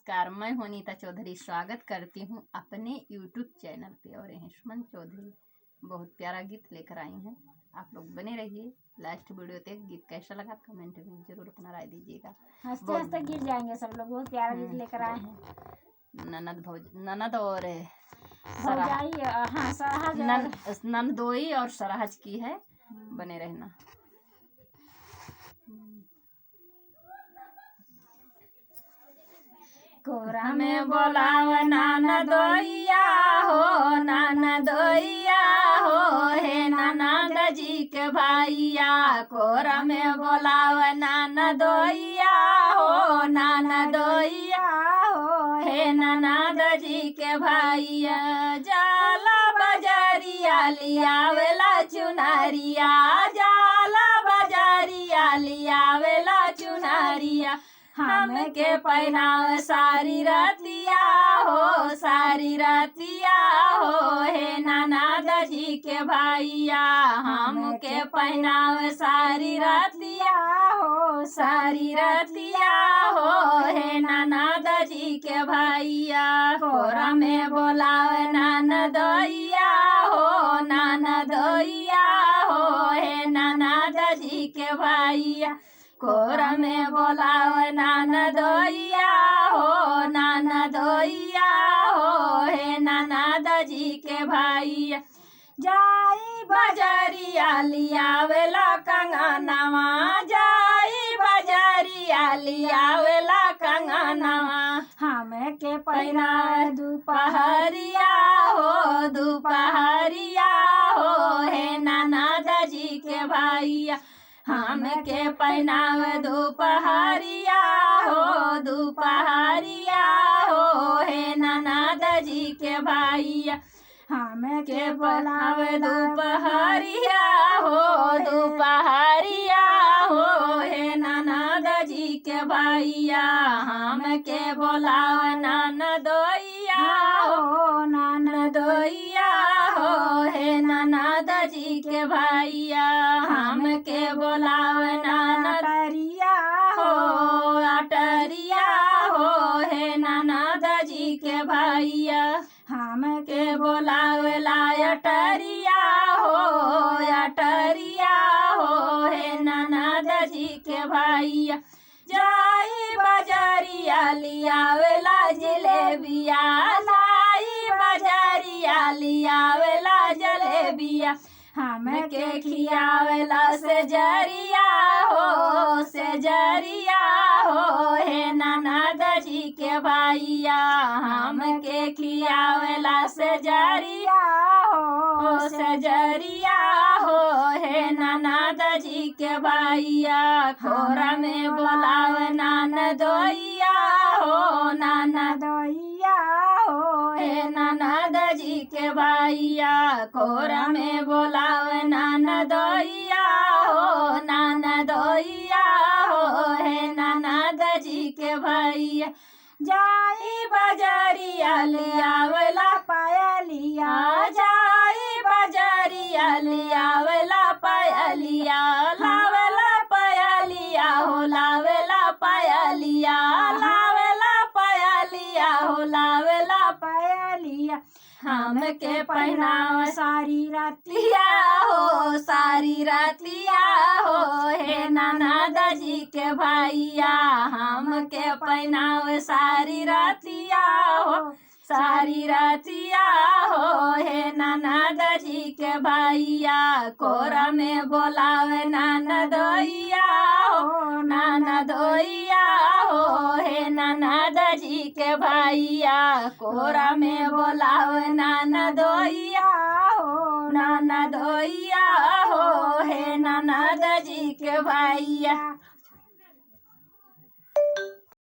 नमस्कार, मैं हूं अनीता चौधरी। स्वागत करती हूं अपने YouTube चैनल पे। और हैं सुमन चौधरी बहुत प्यारा गीत लेकर आई हैं। आप लोग बने रहिए लास्ट वीडियो तक। गीत कैसा लगा कमेंट में जरूर अपना राय दीजिएगा। हंसते हंसते गिर जाएंगे सब लोग। बहुत प्यारा गीत लेकर आए हैं। ननद और भौजाई, हाँ सरहज नंदोई और सरहज की है। बने रहना। कोरा में बोलाव ननदोइया हो, ननदोइया हो, हे ननद जी के भैया। कोरा में बोलाव ननदोइया हो, ननदोइया हो, हे ननद जी के भैया। जाला बजरिया लियावेला चुनरिया, जाला बजरिया लियावेला चुनरिया। हमके पहनाव सारी रतिया हो, सारी रतिया हो, हे ननद जी के भैया। हमके पहनाव सारी रतिया हो, सारी रतिया हो, हे ननद जी के भैया। कोरा में बोलाव ननदोइया हो, ननदोइया हो, हे ननद जी के भैया। कोरा में बोलाव ननदोइया हो, ननदोइया हो, हे ननद जी के भैया। जाई बजरिया लियावेला कंगनवा, जाई बजरिया लियावेला कंगनवा। हमके पहना दुपहरिया हो, दुपहरिया हो, हे ननद जी के भैया। हमके पहनाव दोपहरिया हो, दोपहरिया हो, हे ननद जी के भैया। हमके पहनाव दोपहरिया हो, दोपहरिया हो, हे ननद जी के भैया। हमके बोलाव ननदोइया हो, ननदोइया हो, हे ननद जी के भैया। हमके बोलाव ननदरिया हो, अटरिया हो, हे ननद जी के भैया। हमके बोलाव अटरिया हो, अटरिया हो, हे ननद जी के भैया। जाई बजरिया लियावेला जलेबिया, जाई बजरिया लियावेला जलेबिया। हमके खियावेला सेजरिया हो, सेजरिया हो, हे ननद जी के भैया। हमके खियावेला सेजरिया हो, सेजरिया हो, हे ननद जी के भैया। कोरा में बोलाव ननदोइया हो, ननदोइया हो, हे ननद जी के भैया। कोरा में बोलाव ननदोइया हो, ननदोइया हो, हे ननद जी के भैया। जाई बजरिया लियावेला पायलिया, जाई बजरिया लियावेला पायलिया। लावेला पायलिया हो, लावेला पायलिया, लावेला पायलिया हो, लावेला पायलिया। हमके पहनाव सारी रतिया हो, सारी रतिया हो, हे ननद जी के भैया। हमके पहनाव सारी रतिया हो, सारी रतिया हो, हे ननद जी के भैया। कोरा में बोलाव ननदोइया हो, ननदोइया हो, हे ननद जी के भैया। कोरा में बोलाव ननदोइया हो, ननदोइया हो, हे ननद जी के भैया।